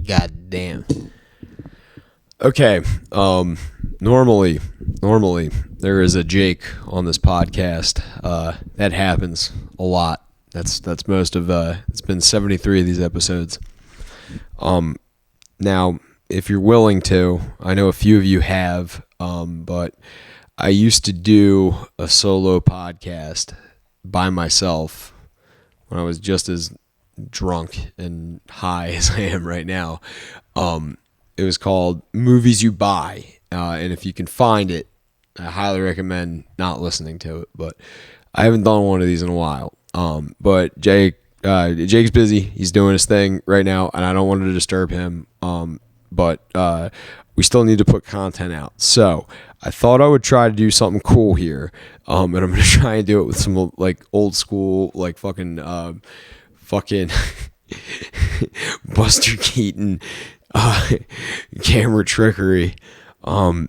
God damn. Okay. Normally there is a Jake on this podcast. That happens a lot. That's most of it's been 73 of these episodes. Now, if you're willing to, I know a few of you have, but I used to do a solo podcast by myself when I was just as drunk and high as I am right now. It was called Movies You Buy, and if you can find it, I highly recommend not listening to it, but I haven't done one of these in a while. But Jake's busy. He's doing his thing right now, and I don't want to disturb him. But we still need to put content out. So I thought I would try to do something cool here. And I'm going to try and do it with some like old school, like fucking Buster Keaton camera trickery. I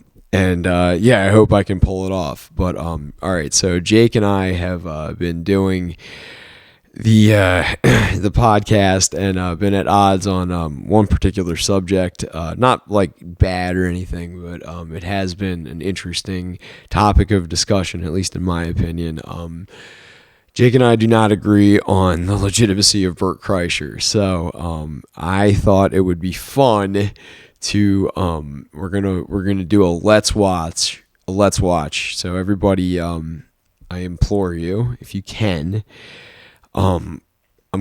hope I can pull it off. But all right, so Jake and I have been doing the podcast and been at odds on one particular subject. Not like bad or anything, but it has been an interesting topic of discussion, at least in my opinion. Jake and I do not agree on the legitimacy of Bert Kreischer, so I thought it would be fun to we're gonna do a let's watch. So everybody, I implore you, if you can, I'm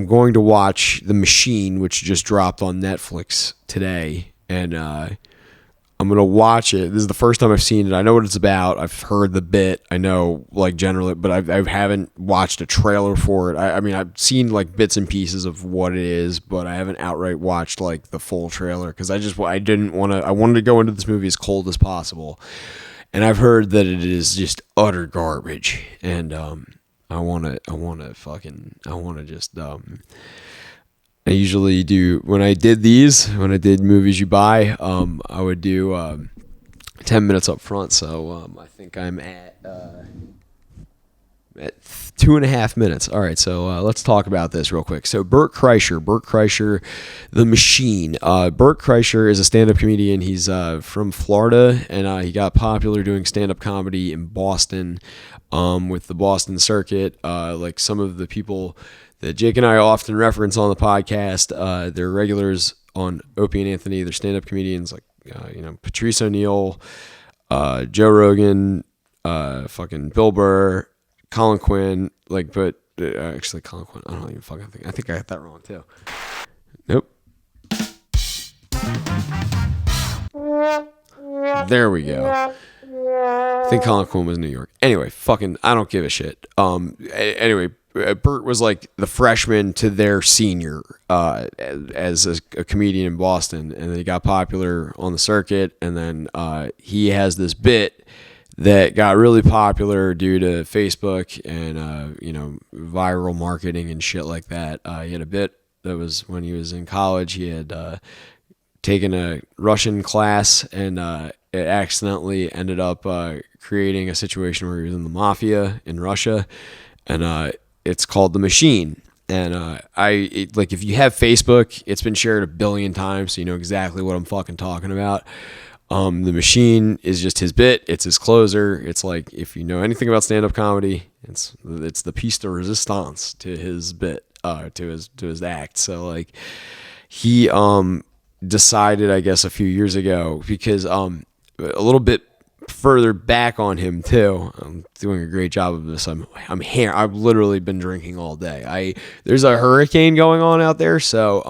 going to watch The Machine, which just dropped on Netflix today, and I'm going to watch it. This is the first time I've seen it. I know what it's about. I've heard the bit. I know, like, generally, but I haven't watched a trailer for it. I mean, I've seen, like, bits and pieces of what it is, but I haven't outright watched, like, the full trailer, because I wanted to go into this movie as cold as possible, and I've heard that it is just utter garbage, and I usually do, when I did Movies You Buy, I would do 10 minutes up front, so I think I'm at 2.5 minutes. All right, so let's talk about this real quick. So Bert Kreischer, The Machine. Bert Kreischer is a stand-up comedian. He's from Florida, and he got popular doing stand-up comedy in Boston with the Boston circuit. Like some of the people that Jake and I often reference on the podcast, they're regulars on Opie and Anthony. They're stand-up comedians like, Patrice O'Neal, Joe Rogan, fucking Bill Burr, Colin Quinn. Actually Colin Quinn, I don't even fucking think. I think I got that wrong too. Nope. There we go. I think Colin Quinn was New York. Anyway, I don't give a shit. Anyway, Bert was like the freshman to their senior as a comedian in Boston, and then he got popular on the circuit, and then he has this bit that got really popular due to Facebook and viral marketing and shit like that. He had a bit that was when he was in college. He had taken a Russian class, and it accidentally ended up creating a situation where he was in the mafia in Russia, and it's called The Machine. And if you have Facebook, it's been shared 1 billion times, so you know exactly what I'm fucking talking about. The Machine is just his bit. It's his closer. It's like, if you know anything about stand-up comedy, it's the piece de resistance to his bit, to his act. So like, he decided, I guess, a few years ago, because a little bit further back on him too. I'm doing a great job of this. I'm here. I've literally been drinking all day. There's a hurricane going on out there, so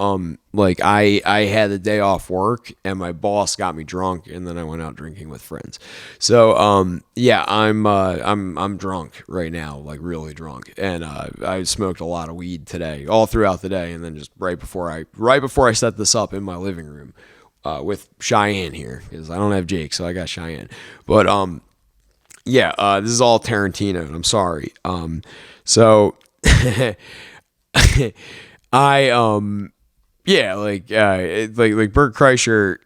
I had the day off work, and my boss got me drunk, and then I went out drinking with friends. So I'm drunk right now, like really drunk, and I smoked a lot of weed today, all throughout the day, and then just right before I set this up in my living room. With Cheyenne here, because I don't have Jake, so I got Cheyenne. But this is all Tarantino, and I'm sorry. So Bert Kreischer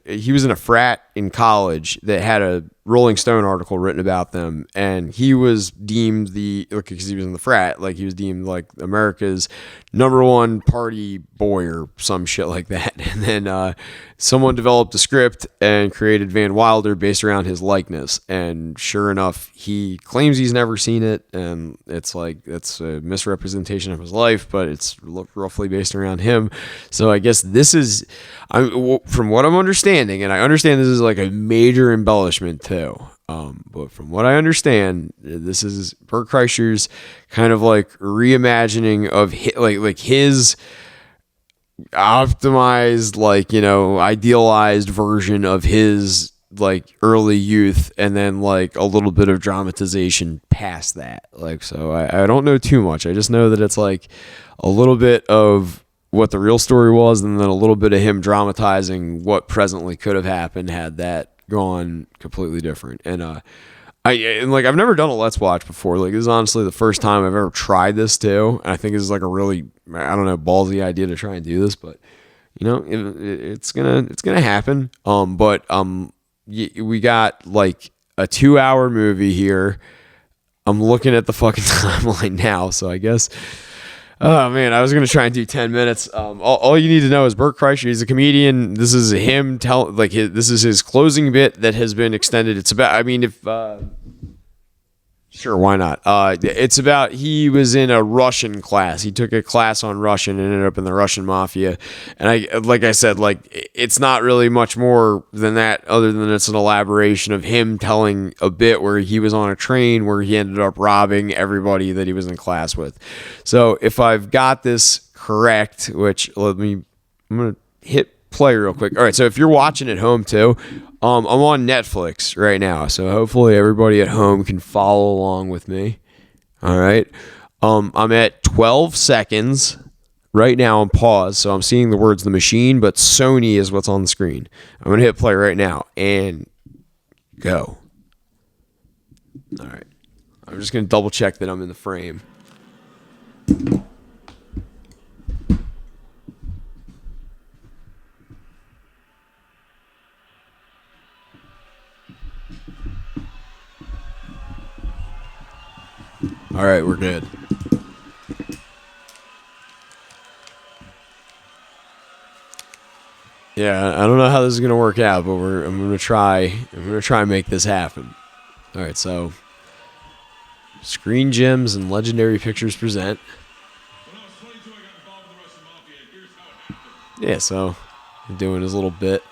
he was in a frat in college that had a Rolling Stone article written about them, and he was deemed because he was in the frat, like he was deemed like America's #1 party boy or some shit like that. And then someone developed a script and created Van Wilder based around his likeness. And sure enough, he claims he's never seen it, and it's like it's a misrepresentation of his life, but it's roughly based around him. So I guess this is, from what I'm understanding, and I understand this is like a major embellishment too. But from what I understand, this is Bert Kreischer's kind of like reimagining of his optimized, like, you know, idealized version of his like early youth, and then like a little bit of dramatization past that. Like, so I don't know too much. I just know that it's like a little bit of what the real story was, and then a little bit of him dramatizing what presently could have happened had that gone completely different. And I've never done a Let's Watch before. Like, this is honestly the first time I've ever tried this too. And I think this is like a really, I don't know, ballsy idea to try and do this, but you know, it's gonna happen. We got like a 2-hour movie here. I'm looking at the fucking timeline now, so I guess. Oh man, I was gonna try and do 10 minutes. All you need to know is Bert Kreischer. He's a comedian. This is him this is his closing bit that has been extended. It's about, I mean, sure, why not? It's about, he was in a Russian class. He took a class on Russian and ended up in the Russian mafia. And like I said, it's not really much more than that, other than it's an elaboration of him telling a bit where he was on a train where he ended up robbing everybody that he was in class with. So if I've got this correct, which I'm going to hit play real quick. All right, so if you're watching at home too, I'm on Netflix right now, so hopefully everybody at home can follow along with me. All right, I'm at 12 seconds right now on pause, so I'm seeing the words "the machine," but Sony is what's on the screen. I'm gonna hit play right now and go. All right, I'm just gonna double check that I'm in the frame. All right, we're good. Yeah, I don't know how this is gonna work out, but I'm gonna try and make this happen. All right, so Screen Gems and Legendary Pictures present. Yeah, so doing his little bit.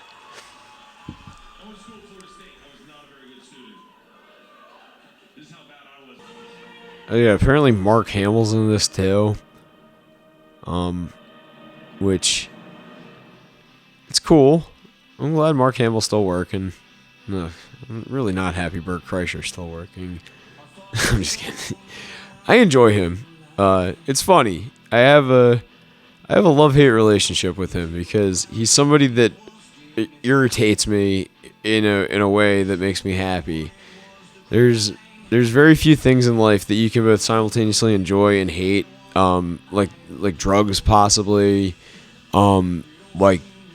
Oh yeah, apparently Mark Hamill's in this too. Which it's cool. I'm glad Mark Hamill's still working. No, I'm really not happy Bert Kreischer's still working. I'm just kidding. I enjoy him. It's funny. I have a love-hate relationship with him because he's somebody that irritates me in a way that makes me happy. There's very few things in life that you can both simultaneously enjoy and hate. Like drugs, possibly.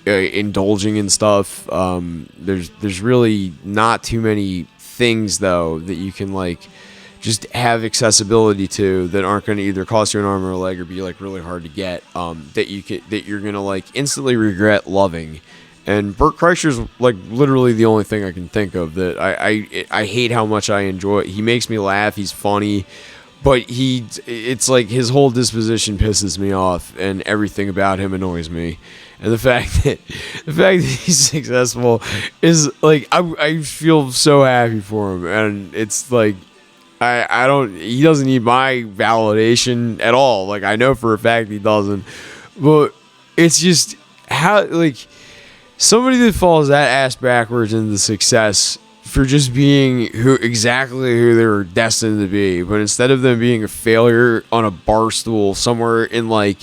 Indulging in stuff. There's really not too many things though that you can like just have accessibility to that aren't going to either cost you an arm or a leg or be like really hard to get. That you're gonna like instantly regret loving. And Bert Kreischer's like literally the only thing I can think of that I hate how much I enjoy. He makes me laugh. He's funny, but it's like his whole disposition pisses me off, and everything about him annoys me. And the fact that he's successful is like I feel so happy for him, and it's like he doesn't need my validation at all. Like I know for a fact he doesn't, but it's just how like. Somebody that falls that ass backwards into success for just being exactly who they were destined to be, but instead of them being a failure on a bar stool somewhere in like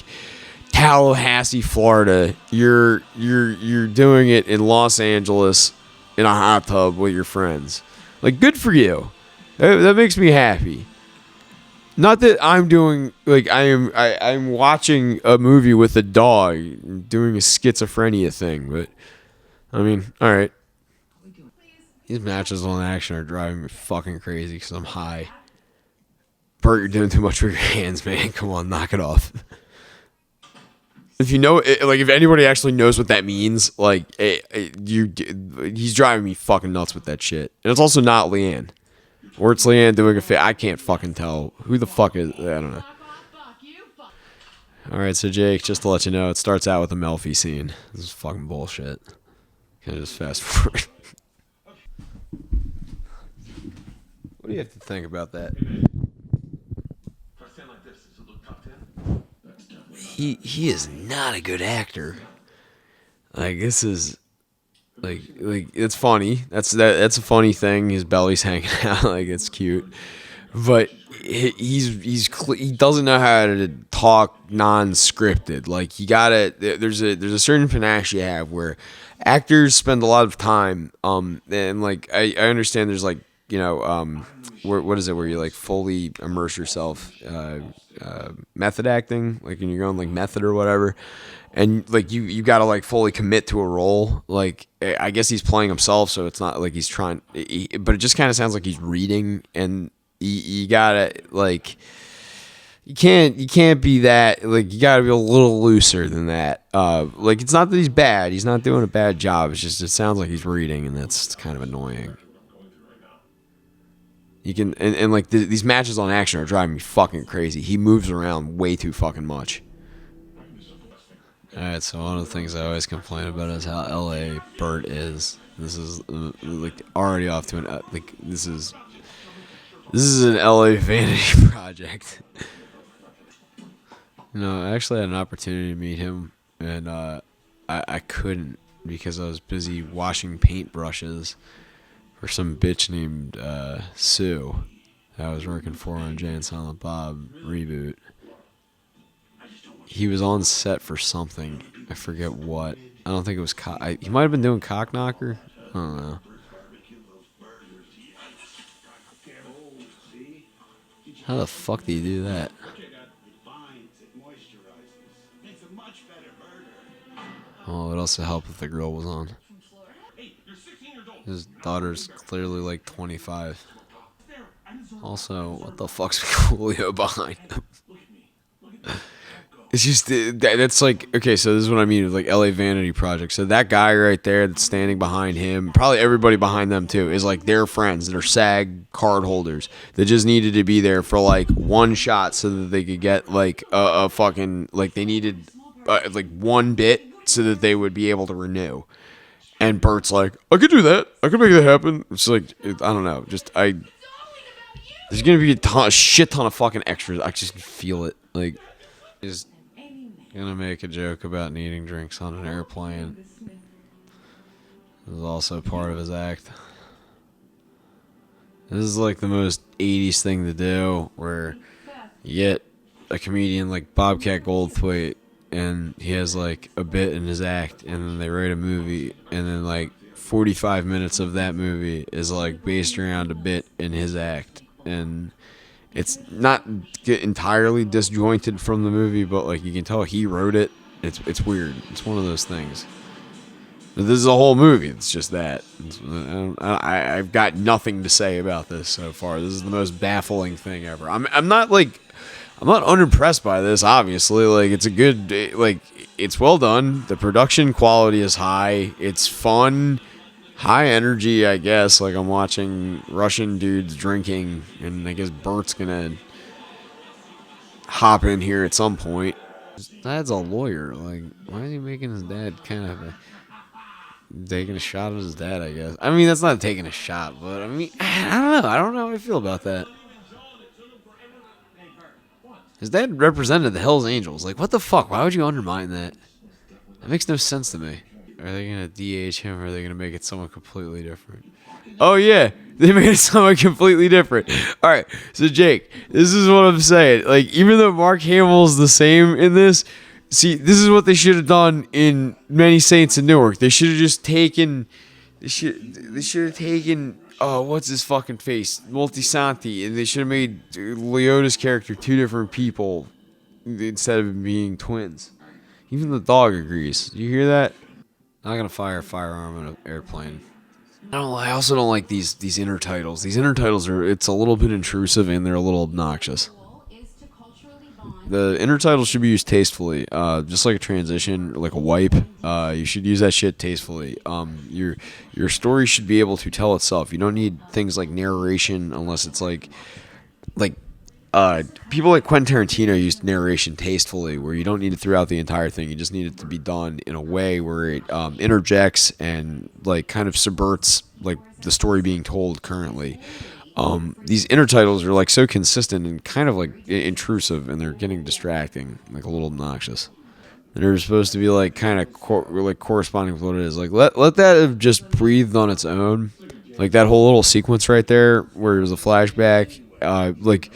Tallahassee, Florida, you're doing it in Los Angeles in a hot tub with your friends. Like, good for you. That makes me happy. Not that I'm doing like I'm watching a movie with a dog doing a schizophrenia thing, but I mean, all right. These matches on action are driving me fucking crazy because I'm high. Bert, you're doing too much with your hands, man. Come on, knock it off. If you know, like, if anybody actually knows what that means, like, he's driving me fucking nuts with that shit. And it's also not Leanne. Or it's Leanne doing a fit. I can't fucking tell. Who the fuck is, I don't know. Alright, so Jake, just to let you know, it starts out with a Melfi scene. This is fucking bullshit. Can I just fast forward? What do you have to think about that? He is not a good actor. Like, this is like it's funny. That's a funny thing. His belly's hanging out, like, it's cute. But he doesn't know how to talk non-scripted. Like, you gotta, there's a certain panache you have where actors spend a lot of time and, like, I understand there's, like, you know, what is it where you, like, fully immerse yourself, method acting, like when you're going, like, method or whatever, and, like, you gotta, like, fully commit to a role. Like, I guess he's playing himself, so it's not like he's trying, but it just kind of sounds like he's reading, and you gotta, like, you can't be that, like, you gotta be a little looser than that. Like, it's not that he's bad, he's not doing a bad job, it's just, it sounds like he's reading, and that's kind of annoying. You can, and like, these matches on action are driving me fucking crazy. He moves around way too fucking much. Alright, so one of the things I always complain about is how LA Bert is. This is, like, already off to an, like, this is an LA vanity project. You know, I actually had an opportunity to meet him, and I couldn't because I was busy washing paintbrushes for some bitch named Sue that I was working for on Jay and Silent Bob reboot. He was on set for something. I forget what. I don't think it was he might have been doing Cock Knocker. I don't know. How the fuck do you do that? Oh, it would also help if the girl was on. His daughter's clearly like 25. Also, what the fuck's Coolio behind him? It's just, that's like, okay, so this is what I mean with, like, LA Vanity Project. So that guy right there that's standing behind him, probably everybody behind them too, is like their friends that are SAG card holders that just needed to be there for, like, one shot so that they could get, like, a fucking, like, they needed like one bit so that they would be able to renew. And Bert's like, I could do that. I could make that happen. It's like, I don't know. Just, there's going to be a shit ton of fucking extras. I just feel it. Like, he's going to make a joke about needing drinks on an airplane. This is also part of his act. This is like the most 80s thing to do, where you get a comedian like Bobcat Goldthwait, and he has, like, a bit in his act, and then they write a movie, and then, like, 45 minutes of that movie is, like, based around a bit in his act, and it's not entirely disjointed from the movie, but, like, you can tell he wrote it. It's weird. It's one of those things. But this is a whole movie. It's just that. I've got nothing to say about this so far. This is the most baffling thing ever. I'm not unimpressed by this, obviously. Like, it's a good, like, it's well done. The production quality is high. It's fun. High energy, I guess. Like, I'm watching Russian dudes drinking, and I guess Bert's gonna hop in here at some point. His dad's a lawyer. Like, why is he making his dad kind of taking a shot at his dad, I guess? I mean, that's not taking a shot, but I mean, I don't know how I feel about that. His dad represented the Hells Angels. Like, what the fuck? Why would you undermine that? That makes no sense to me. Are they going to DH him, or are they going to make it someone completely different? Oh, yeah. They made it someone completely different. All right. So, Jake, this is what I'm saying. Like, even though Mark Hamill's the same in this, see, this is what they should have done in Many Saints in Newark. They should have just taken... They should have taken... Oh, what's his fucking face? Multisanti. And they should have made Leota's character two different people instead of being twins. Even the dog agrees. You hear that? Not gonna fire a firearm in an airplane. I also don't like these intertitles. These intertitles it's a little bit intrusive and they're a little obnoxious. The intertitles should be used tastefully, just like a transition, like a wipe. You should use that shit tastefully. Your story should be able to tell itself. You don't need things like narration unless it's like people like Quentin Tarantino used narration tastefully, where you don't need it throughout the entire thing. You just need it to be done in a way where it interjects and like kind of subverts like the story being told currently. These intertitles are like so consistent and kind of like intrusive, and they're getting distracting, like a little obnoxious. And they're supposed to be like kind of like corresponding with what it is. Like let that have just breathed on its own. Like that whole little sequence right there where there's a flashback. Like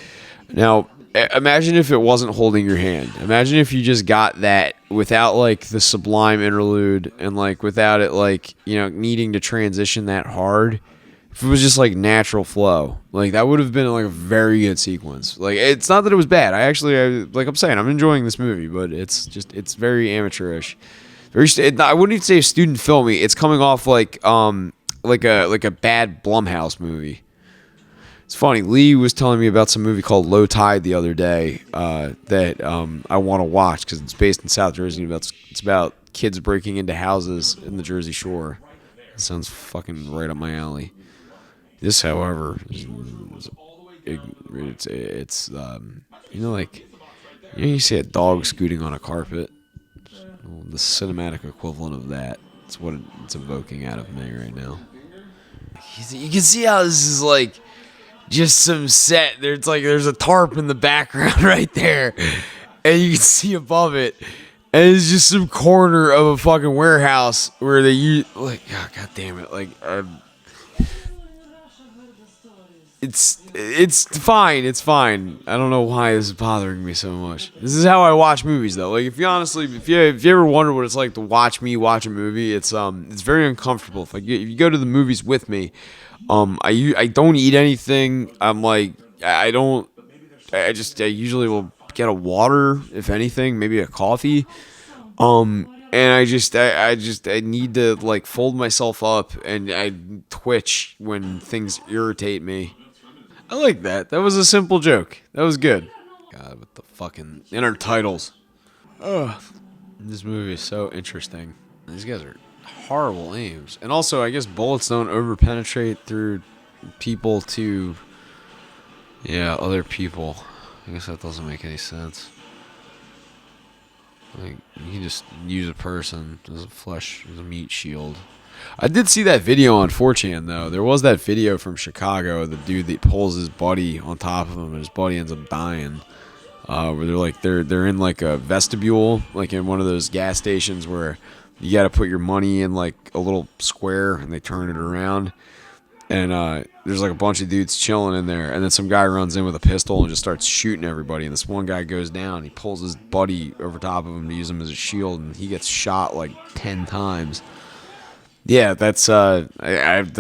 now, imagine if it wasn't holding your hand. Imagine if you just got that without like the sublime interlude and like without it like needing to transition that hard. If it was just like natural flow, like that would have been like a very good sequence. Like it's not that it was bad. Like I'm saying, I'm enjoying this movie, but it's very amateurish. I wouldn't even say student filmy. It's coming off like a bad Blumhouse movie. It's funny. Lee was telling me about some movie called Low Tide the other day that I want to watch because it's based in South Jersey. It's about kids breaking into houses in the Jersey Shore. It sounds fucking right up my alley. This, however, it's like you see a dog scooting on a carpet. Well, the cinematic equivalent of that. It's what it's evoking out of me right now. You can see how this is like just some set. There's a tarp in the background right there, and you can see above it, and it's just some corner of a fucking warehouse where they use like, oh, god damn it, like. It's fine. It's fine. I don't know why this is bothering me so much. This is how I watch movies, though. Like, if you ever wonder what it's like to watch me watch a movie, it's very uncomfortable. If you go to the movies with me, I don't eat anything. I'm like, I don't. I usually will get a water, if anything, maybe a coffee. And I need to like fold myself up, and I twitch when things irritate me. I like that. That was a simple joke. That was good. God, with the fucking intertitles. Ugh. This movie is so interesting. These guys are horrible aims. And also, I guess bullets don't over-penetrate through people to, other people. I guess that doesn't make any sense. Like, you can just use a person as a meat shield. I did see that video on 4chan, though. There was that video from Chicago, the dude that pulls his buddy on top of him, and his buddy ends up dying. Where they're in like a vestibule, like in one of those gas stations where you got to put your money in like a little square, and they turn it around. And there's like a bunch of dudes chilling in there, and then some guy runs in with a pistol and just starts shooting everybody. And this one guy goes down. He pulls his buddy over top of him to use him as a shield, and he gets shot like 10 times. Yeah, that's that's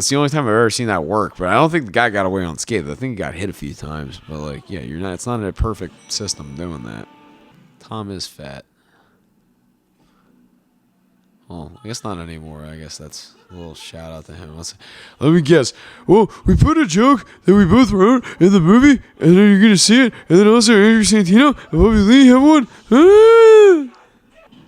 the only time I've ever seen that work. But I don't think the guy got away unscathed. I think he got hit a few times. But like, yeah, it's not a perfect system doing that. Tom is fat. Well, I guess not anymore. I guess that's a little shout out to him. Let me guess. Well, we put a joke that we both wrote in the movie, and then you're gonna see it, and then also Andrew Santino and Bobby Lee have one.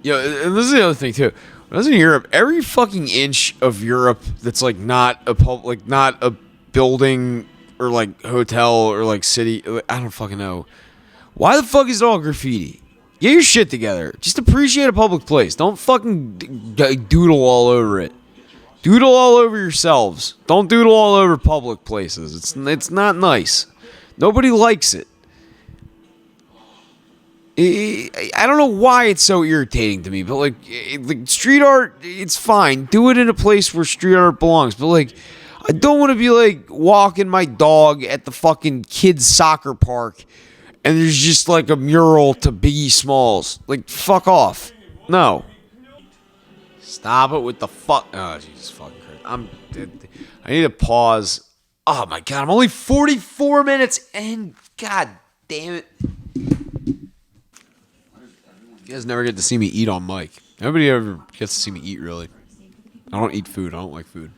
And this is the other thing too. When I was in Europe, every fucking inch of Europe that's like not a building or like hotel or like city, I don't fucking know. Why the fuck is it all graffiti? Get your shit together. Just appreciate a public place. Don't fucking doodle all over it. Doodle all over yourselves. Don't doodle all over public places. It's not nice. Nobody likes it. I don't know why it's so irritating to me, but like street art, it's fine. Do it in a place where street art belongs. But like, I don't want to be like walking my dog at the fucking kids' soccer park, and there's just like a mural to Biggie Smalls. Like, fuck off. No. Stop it with the fuck. Oh, Jesus fucking Christ. I need to pause. Oh my God, I'm only 44 minutes in. God damn it. You guys never get to see me eat on mic. Nobody ever gets to see me eat, really. I don't eat food. I don't like food.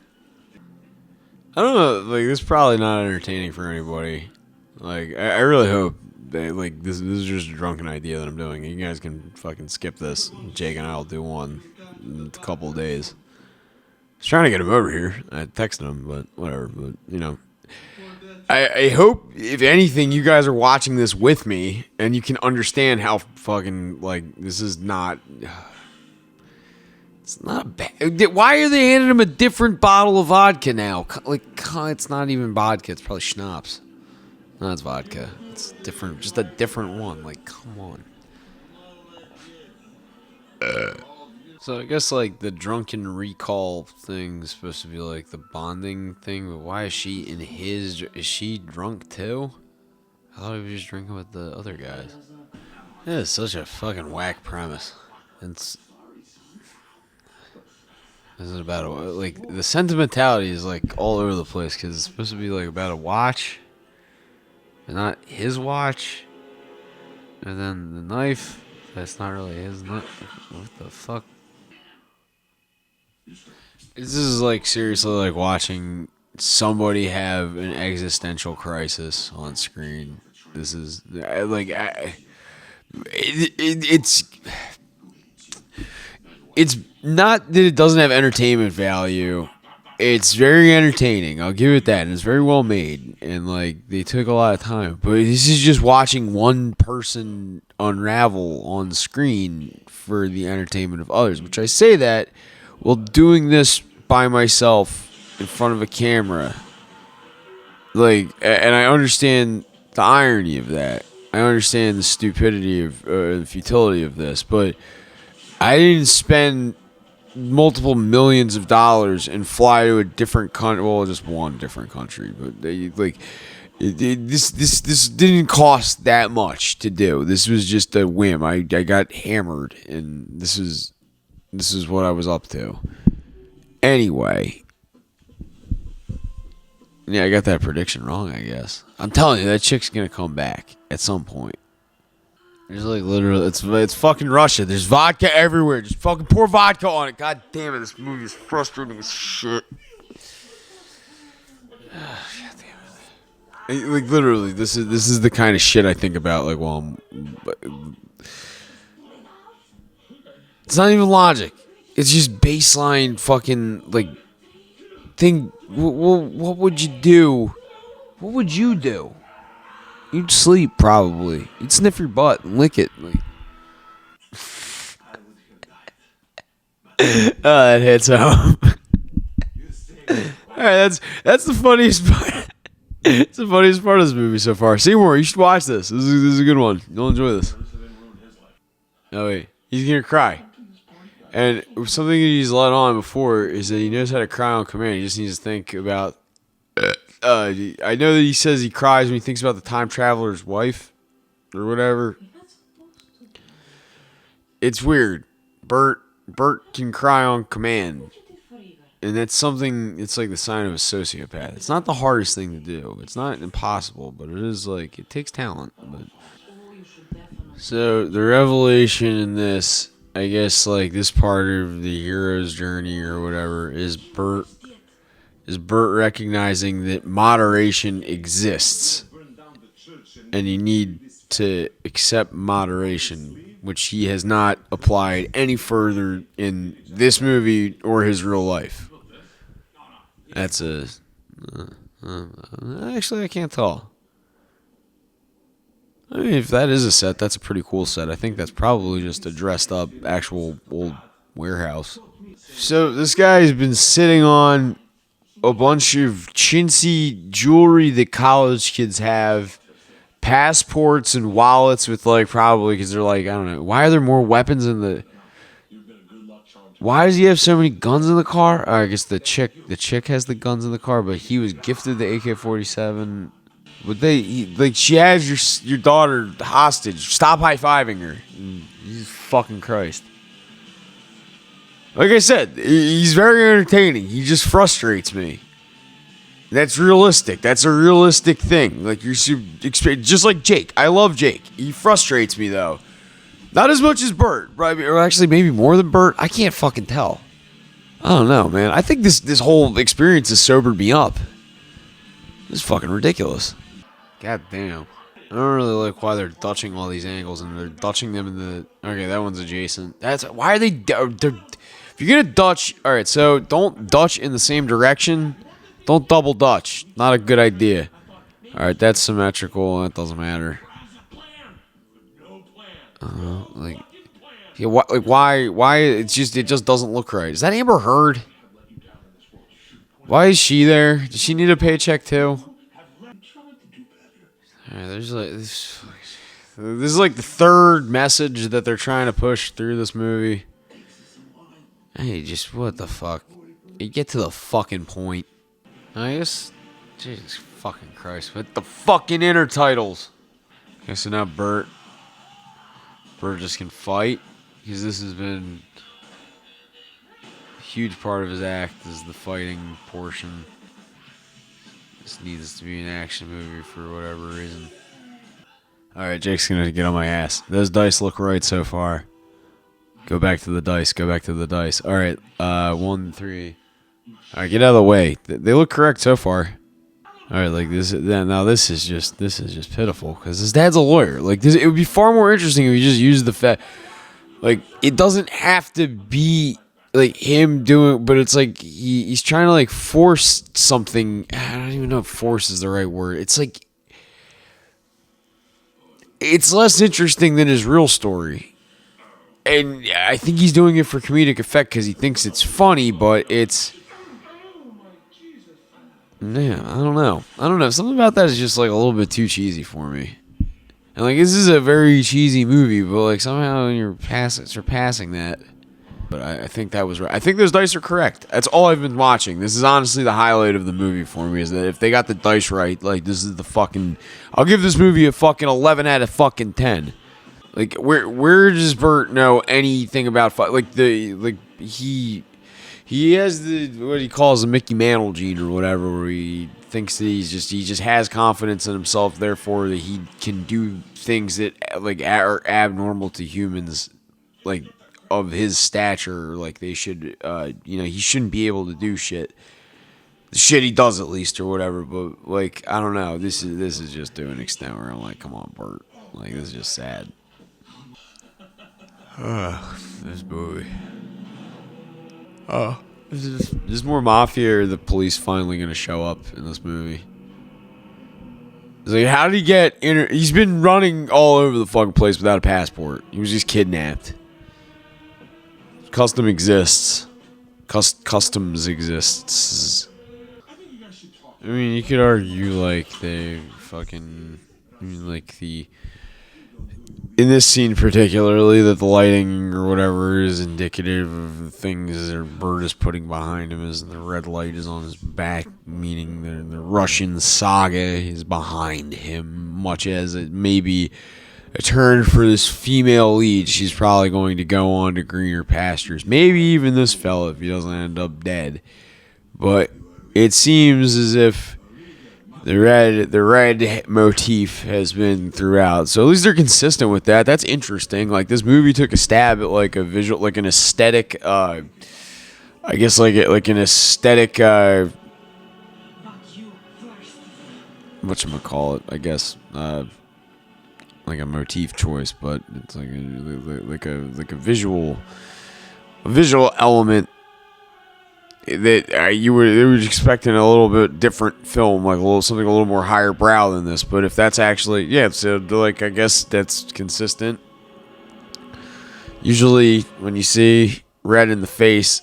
I don't know. Like, this is probably not entertaining for anybody. Like, I really hope that, like, this is just a drunken idea that I'm doing. You guys can fucking skip this. Jake and I will do one in a couple of days. I was trying to get him over here. I texted him, but whatever. But, you know, I hope, if anything, you guys are watching this with me and you can understand how fucking, like, this is not... It's not bad. Why are they handing him a different bottle of vodka now? Like, it's not even vodka. It's probably schnapps. No, it's vodka. It's different. Just a different one. Like, come on. So I guess, like, the drunken recall thing is supposed to be, like, the bonding thing. But why is she in his... Is she drunk, too? I thought he was just drinking with the other guys. Yeah, it's such a fucking whack premise. It's... This is about like the sentimentality is like all over the place because it's supposed to be like about a watch, and not his watch, and then the knife. That's not really his knife. What the fuck? This is like seriously like watching somebody have an existential crisis on screen. This is like it's not that it doesn't have entertainment value. It's very entertaining. I'll give it that. And it's very well made. And, like, they took a lot of time. But this is just watching one person unravel on screen for the entertainment of others. Which I say that while doing this by myself in front of a camera. Like, and I understand the irony of that. I understand the stupidity of, the futility of this. But... I didn't spend multiple millions of dollars and fly to a different country. Well, just one different country, but this didn't cost that much to do. This was just a whim. I got hammered, and this is what I was up to. Anyway, yeah, I got that prediction wrong. I guess I'm telling you that chick's gonna come back at some point. There's like literally, it's fucking Russia. There's vodka everywhere. Just fucking pour vodka on it. God damn it, this movie is frustrating as shit. God damn it. Like literally, this is the kind of shit I think about. Like, well, it's not even logic. It's just baseline fucking like thing. What would you do? What would you do? You'd sleep, probably. You'd sniff your butt and lick it. Like. Oh, that hits home. Alright, that's the funniest part. It's the funniest part of this movie so far. Seymour, you should watch this. This is a good one. You'll enjoy this. Oh, wait. He's going to cry. And something he's let on before is that he knows how to cry on command. He just needs to think about... I know that he says he cries when he thinks about the time traveler's wife or whatever. It's weird. Bert can cry on command. And that's something, it's like the sign of a sociopath. It's not the hardest thing to do. It's not impossible, but it is like, it takes talent. But. So the revelation in this, I guess like this part of the hero's journey or whatever, is Bert recognizing that moderation exists and you need to accept moderation, which he has not applied any further in this movie or his real life. That's actually I can't tell. I mean, if that is a set, that's a pretty cool set. I think that's probably just a dressed up actual old warehouse. So this guy's been sitting on a bunch of chintzy jewelry that college kids have, passports and wallets with like probably because they're like, I don't know, why are there more weapons in the? Why does he have so many guns in the car? I guess the chick has the guns in the car, but he was gifted the AK-47. But she has your daughter hostage. Stop high-fiving her. Jesus fucking Christ. Like I said, he's very entertaining. He just frustrates me. That's realistic. That's a realistic thing. Like you should expect, just like Jake. I love Jake. He frustrates me though. Not as much as Bert, right? Or actually, maybe more than Bert. I can't fucking tell. I don't know, man. I think this whole experience has sobered me up. This is fucking ridiculous. God damn. I don't really like why they're dutching all these angles, and they're dutching them in the... Okay, that one's adjacent. That's... Why are they... If you're gonna dutch... Alright, so don't dutch in the same direction. Don't double dutch. Not a good idea. Alright, that's symmetrical. That doesn't matter. Like... Yeah, why... It just doesn't look right. Is that Amber Heard? Why is she there? Does she need a paycheck too? Alright, there's like this is like the third message that they're trying to push through this movie. Hey, just what the fuck? You get to the fucking point. I guess, Jesus fucking Christ, with the fucking intertitles. Okay, so now Bert just can fight, because this has been a huge part of his act, is the fighting portion. This needs to be an action movie for whatever reason. Alright, Jake's gonna get on my ass. Those dice look right so far. Go back to the dice. Go back to the dice. Alright, 1, 3. Alright, get out of the way. They look correct so far. Alright, like this. Now this is just pitiful, because his dad's a lawyer. Like this, it would be far more interesting if you just used the fact. Like, it doesn't have to be like him doing, but it's like he's trying to like force something. I don't even know if force is the right word. It's like it's less interesting than his real story, and I think he's doing it for comedic effect because he thinks it's funny, but it's yeah, I don't know. Something about that is just like a little bit too cheesy for me. And like this is a very cheesy movie, but like somehow you're surpassing that. But I think that was right. I think those dice are correct. That's all I've been watching. This is honestly the highlight of the movie for me, is that if they got the dice right, like this is the fucking... I'll give this movie a fucking 11 out of fucking 10. Like, where does Bert know anything about... he has the... what he calls the Mickey Mantle gene or whatever, where he thinks that he just has confidence in himself, therefore that he can do things that like are abnormal to humans, like... of his stature, like they should, he shouldn't be able to do shit. The shit he does, at least, or whatever. But like, I don't know. This is just to an extent where I'm like, come on, Bert. Like, this is just sad. This movie. Is more mafia, or the police finally gonna show up in this movie? It's like, how did he get in? He's been running all over the fucking place without a passport. He was just kidnapped. Customs exists. I mean, you could argue like they fucking, in this scene particularly, that the lighting or whatever is indicative of the things that Bert is putting behind him, as the red light is on his back, meaning the Russian saga is behind him, much as it may be a turn for this female lead. She's probably going to go on to greener pastures. Maybe even this fella if he doesn't end up dead. But it seems as if the red motif has been throughout. So at least they're consistent with that. That's interesting. Like, this movie took a stab at like a visual, like an aesthetic, I guess like an aesthetic, whatchamacallit, I guess, like a motif choice, but it's like a visual element that you were expecting a little bit different film, like something a little more higher brow than this. But if that's actually, so like, I guess that's consistent. Usually when you see red in the face,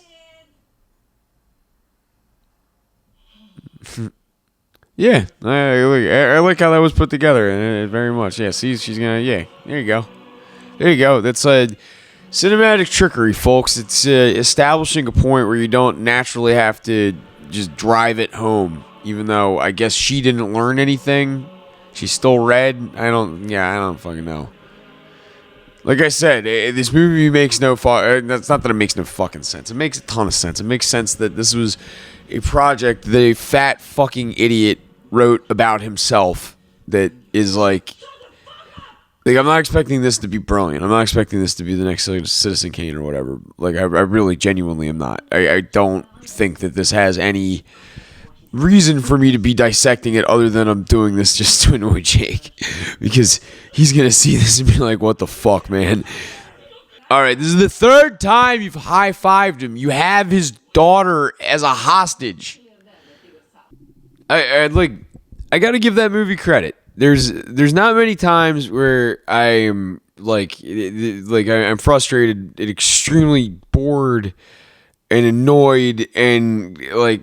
yeah, I like how that was put together very much. Yeah, see, she's gonna, there you go. That's cinematic trickery, folks. It's establishing a point where you don't naturally have to just drive it home. Even though I guess she didn't learn anything, she's still red. I don't fucking know. Like I said, this movie makes no that's not that it makes no fucking sense. It makes a ton of sense. It makes sense that this was a project that a fat fucking idiot wrote about himself. That is like I'm not expecting this to be brilliant. I'm not expecting this to be the next Citizen Kane or whatever. Like, I really genuinely am not. I don't think that this has any reason for me to be dissecting it other than I'm doing this just to annoy Jake, because he's gonna see this and be like, what the fuck, man. All right, this is the third time you've high-fived him. You have his daughter as a hostage. I gotta give that movie credit. There's not many times where I'm I'm frustrated and extremely bored and annoyed and like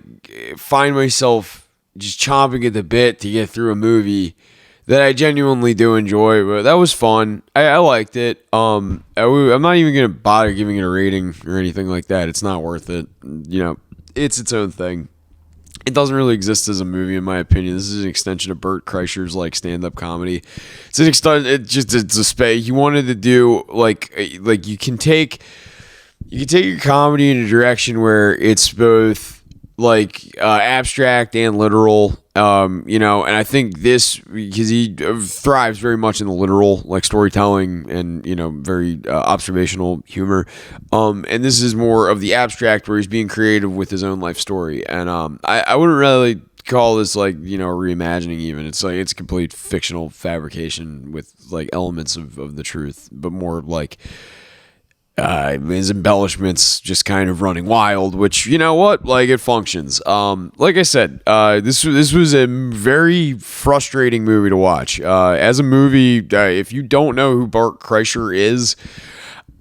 find myself just chomping at the bit to get through a movie that I genuinely do enjoy. But that was fun. I liked it. I'm not even gonna bother giving it a rating or anything like that. It's not worth it. It's its own thing. It doesn't really exist as a movie, in my opinion. This is an extension of Burt Kreischer's like stand-up comedy. It's an extent. It's a space. He wanted to do like you can take your comedy in a direction where it's both like abstract and literal. And I think this, because he thrives very much in the literal, like storytelling and very observational humor. And this is more of the abstract, where he's being creative with his own life story. And I wouldn't really call this like reimagining. Even it's like it's complete fictional fabrication with like elements of the truth, but more like his embellishments just kind of running wild, which like it functions. Like I said, this was a very frustrating movie to watch. As a movie, if you don't know who Bart Kreischer is,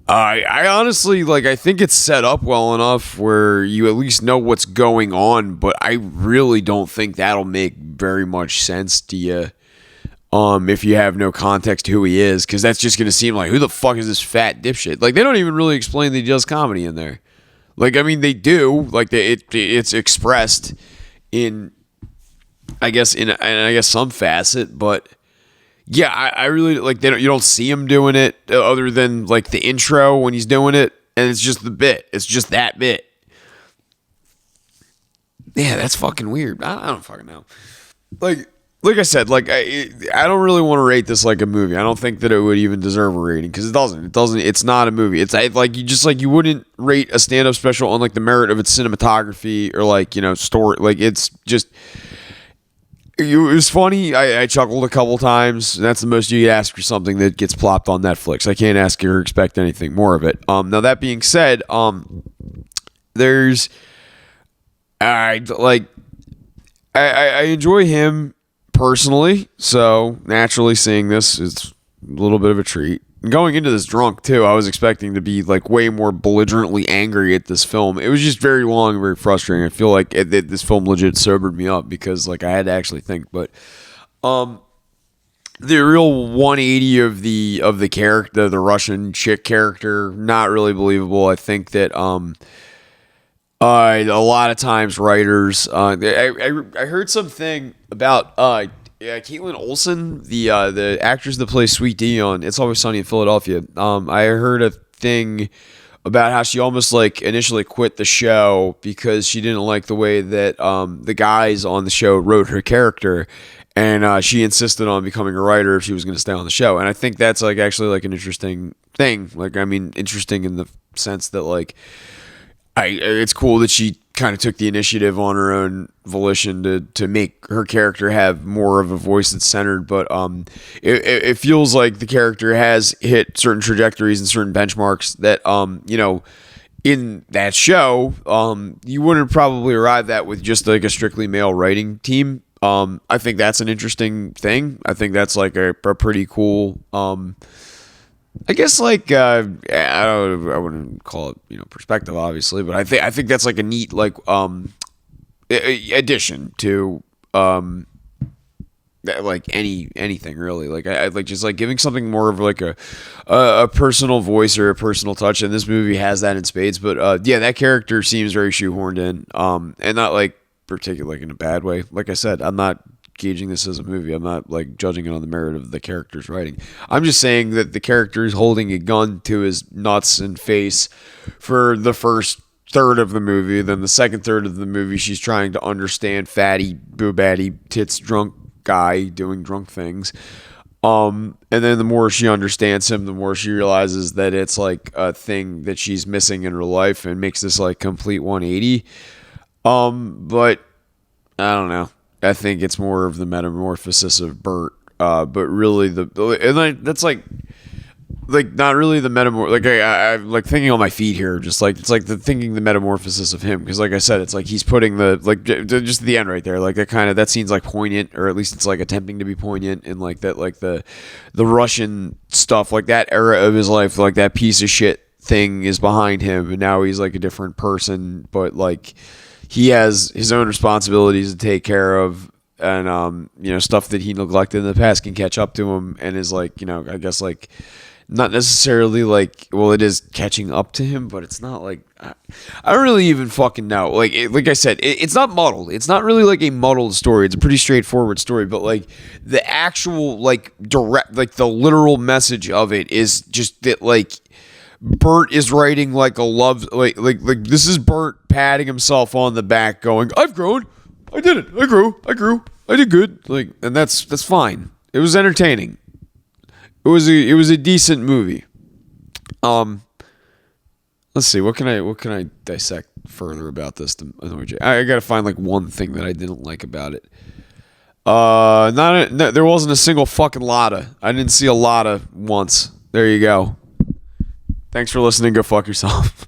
I honestly I think it's set up well enough where you at least know what's going on, but I really don't think that'll make very much sense to you. If you have no context to who he is, because that's just going to seem like, who the fuck is this fat dipshit? Like, they don't even really explain that he does comedy in there. Like, I mean, they do. Like, it's expressed in some facet, but yeah, I really like. You don't see him doing it other than like the intro when he's doing it, and it's just the bit. It's just that bit. Yeah, that's fucking weird. I don't fucking know. Like I said, I don't really want to rate this like a movie. I don't think that it would even deserve a rating, because it doesn't. It's not a movie. It's like you wouldn't rate a stand-up special on like the merit of its cinematography or story. Like it's just, it was funny. I chuckled a couple times. That's the most you could ask for something that gets plopped on Netflix. I can't ask or expect anything more of it. Now that being said, there's, I enjoy him personally, so naturally seeing this is a little bit of a treat. Going into this drunk too, I was expecting to be like way more belligerently angry at this film. It was just very long and very frustrating. I feel like this film legit sobered me up, because like I had to actually think. But the real 180 of the character, the Russian chick character, not really believable. I think that a lot of times writers, I heard something about Caitlin Olsen, the actress that plays Sweet D on It's Always Sunny in Philadelphia. I heard a thing about how she almost like initially quit the show because she didn't like the way that the guys on the show wrote her character, and she insisted on becoming a writer if she was going to stay on the show. And I think that's like actually like an interesting thing. Like, I mean, interesting in the sense that like, it's cool that she kind of took the initiative on her own volition to make her character have more of a voice that's centered. But it feels like the character has hit certain trajectories and certain benchmarks that in that show you wouldn't probably arrive at with just like a strictly male writing team. I think that's an interesting thing. I think that's like a pretty cool I guess like I wouldn't call it perspective, obviously, but I think that's like a neat like addition to like anything really. Like I like just like giving something more of like a personal voice or a personal touch, and this movie has that in spades. But yeah, that character seems very shoehorned in, and not like particularly like in a bad way. Like I said, I'm not gauging this as a movie. I'm not like judging it on the merit of the character's writing. I'm just saying that the character is holding a gun to his nuts and face for the first third of the movie. Then the second third of the movie, she's trying to understand fatty, boobatty, tits drunk guy doing drunk things. And then the more she understands him, the more she realizes that it's like a thing that she's missing in her life, and makes this like complete 180. But I don't know. I think it's more of the metamorphosis of Bert, but really that's like not really the like I'm like thinking on my feet here, just like it's like the metamorphosis of him, because like I said, it's like he's putting the like just the end right there, like that scene's like poignant, or at least it's like attempting to be poignant, and like that, like the Russian stuff, like that era of his life, like that piece of shit thing is behind him, and now he's like a different person, but like he has his own responsibilities to take care of, and stuff that he neglected in the past can catch up to him, and is like, I guess like not necessarily like, well, it is catching up to him, but it's not like I don't really even fucking know. Like I said, it's not muddled. It's not really like a muddled story. It's a pretty straightforward story, but like the actual like direct, like the literal message of it is just that like Bert is writing like a love, like this is Bert patting himself on the back, going, "I've grown, I did it, I grew, I did good." Like, and that's fine. It was entertaining. It was a decent movie. Let's see, what can I dissect further about this? I gotta find like one thing that I didn't like about it. There wasn't a single fucking lotta. I didn't see a lotta once. There you go. Thanks for listening. Go fuck yourself.